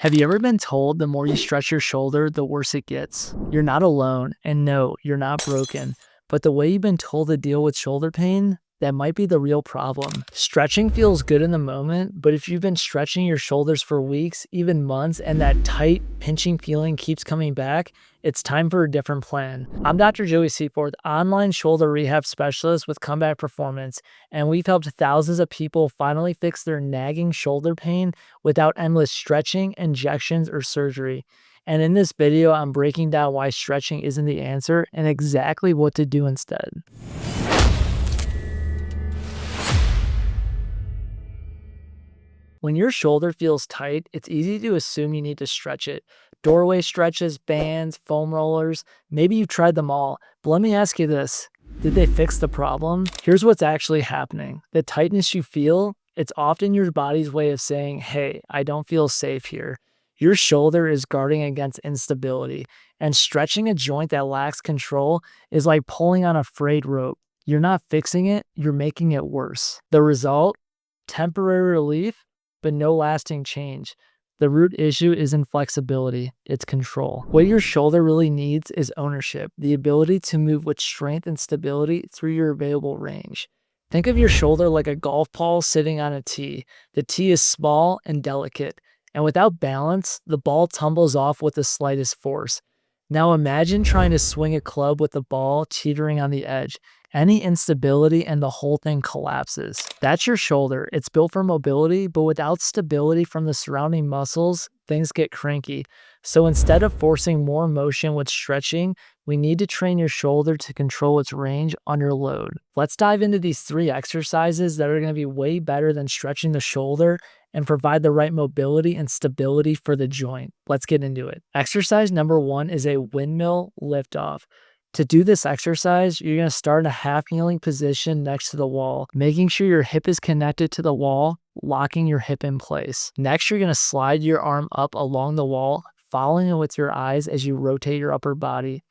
Have you ever been told the more you stretch your shoulder, the worse it gets? You're not alone, and no, you're not broken. But the way you've been told to deal with shoulder pain, that might be the real problem. Stretching feels good in the moment, but if you've been stretching your shoulders for weeks, even months, and that tight, pinching feeling keeps coming back, it's time for a different plan. I'm Dr. Joey Seyforth, online shoulder rehab specialist with Comeback Performance, and we've helped thousands of people finally fix their nagging shoulder pain without endless stretching, injections, or surgery. And in this video, I'm breaking down why stretching isn't the answer and exactly what to do instead. When your shoulder feels tight, it's easy to assume you need to stretch it. Doorway stretches, bands, foam rollers, maybe you've tried them all. But let me ask you this, did they fix the problem? Here's what's actually happening. The tightness you feel, it's often your body's way of saying, hey, I don't feel safe here. Your shoulder is guarding against instability, and stretching a joint that lacks control is like pulling on a frayed rope. You're not fixing it, you're making it worse. The result? Temporary relief, but no lasting change. The root issue isn't flexibility, it's control. What your shoulder really needs is ownership, the ability to move with strength and stability through your available range. Think of your shoulder like a golf ball sitting on a tee. The tee is small and delicate, and without balance, the ball tumbles off with the slightest force. Now imagine trying to swing a club with the ball teetering on the edge. Any instability and the whole thing collapses. That's your shoulder. It's built for mobility, but without stability from the surrounding muscles, things get cranky. So instead of forcing more motion with stretching, we need to train your shoulder to control its range under load. Let's dive into these 3 exercises that are going to be way better than stretching the shoulder and provide the right mobility and stability for the joint. Let's get into it. Exercise number 1 is a windmill liftoff. To do this exercise, you're going to start in a half kneeling position next to the wall, making sure your hip is connected to the wall, locking your hip in place. Next, you're going to slide your arm up along the wall, following it with your eyes as you rotate your upper body.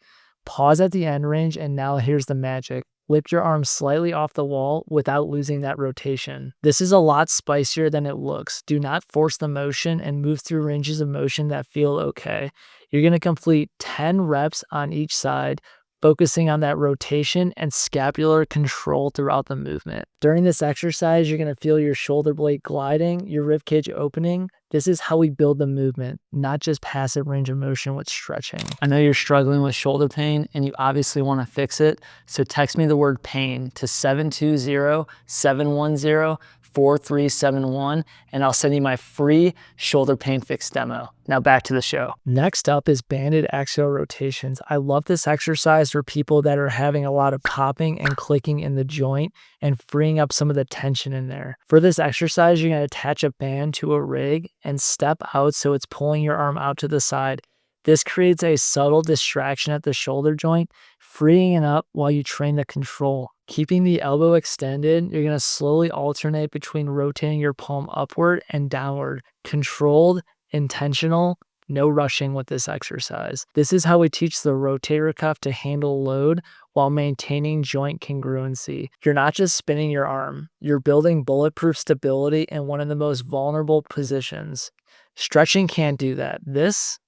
Pause at the end range, and now here's the magic. Lift your arm slightly off the wall without losing that rotation. This is a lot spicier than it looks. Do not force the motion and move through ranges of motion that feel okay. You're going to complete 10 reps on each side, focusing on that rotation and scapular control throughout the movement. During this exercise, you're going to feel your shoulder blade gliding, your ribcage opening. This is how we build the movement, not just passive range of motion with stretching. I know you're struggling with shoulder pain and you obviously want to fix it, so text me the word pain to 720-710-4371 and I'll send you my free shoulder pain fix demo. Now back to the show. Next up is banded axial rotations. I love this exercise for people that are having a lot of popping and clicking in the joint and freeing up some of the tension in there. For this exercise, you're going to attach a band to a rig and step out so it's pulling your arm out to the side. This creates a subtle distraction at the shoulder joint, freeing it up while you train the control. Keeping the elbow extended, you're going to slowly alternate between rotating your palm upward and downward. Controlled, intentional, no rushing with this exercise. This is how we teach the rotator cuff to handle load while maintaining joint congruency. You're not just spinning your arm, you're building bulletproof stability in one of the most vulnerable positions. Stretching can't do that. This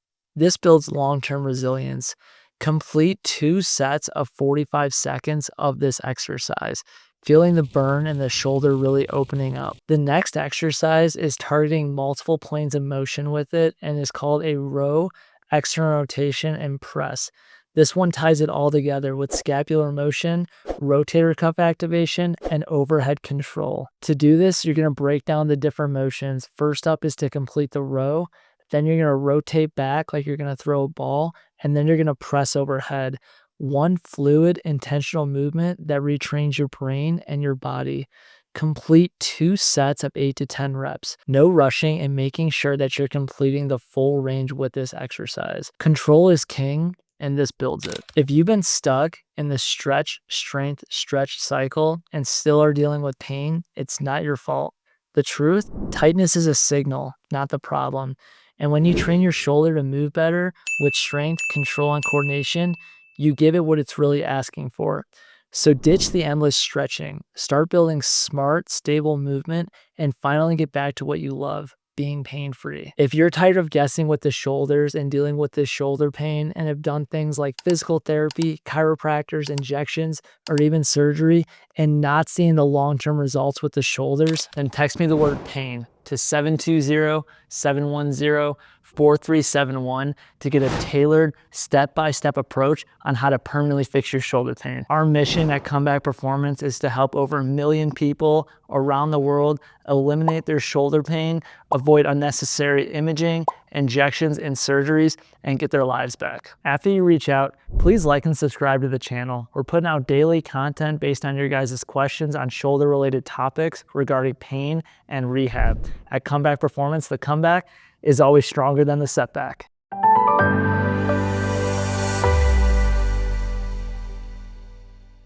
builds long-term resilience. Complete 2 sets of 45 seconds of this exercise, feeling the burn and the shoulder really opening up. The next exercise is targeting multiple planes of motion with it and is called a row, external rotation, and press. This one ties it all together with scapular motion, rotator cuff activation, and overhead control. To do this, you're going to break down the different motions. First up is to complete the row. Then you're going to rotate back like you're going to throw a ball, and then you're going to press overhead. One fluid, intentional movement that retrains your brain and your body. Complete 2 sets of 8 to 10 reps. No rushing and making sure that you're completing the full range with this exercise. Control is king, and this builds it. If you've been stuck in the stretch, strength, stretch cycle and still are dealing with pain, it's not your fault. The truth, tightness is a signal, not the problem. And when you train your shoulder to move better with strength, control, and coordination, you give it what it's really asking for. So ditch the endless stretching, start building smart, stable movement, and finally get back to what you love, being pain-free. If you're tired of guessing with the shoulders and dealing with this shoulder pain and have done things like physical therapy, chiropractors, injections, or even surgery and not seeing the long-term results with the shoulders, then text me the word pain to 720-710-4371 to get a tailored step-by-step approach on how to permanently fix your shoulder pain. Our mission at Comeback Performance is to help over 1 million people around the world eliminate their shoulder pain, avoid unnecessary imaging, injections, and surgeries, and get their lives back. After you reach out, please like and subscribe to the channel. We're putting out daily content based on your guys' questions on shoulder-related topics regarding pain and rehab. At Comeback Performance, the comeback is always stronger than the setback.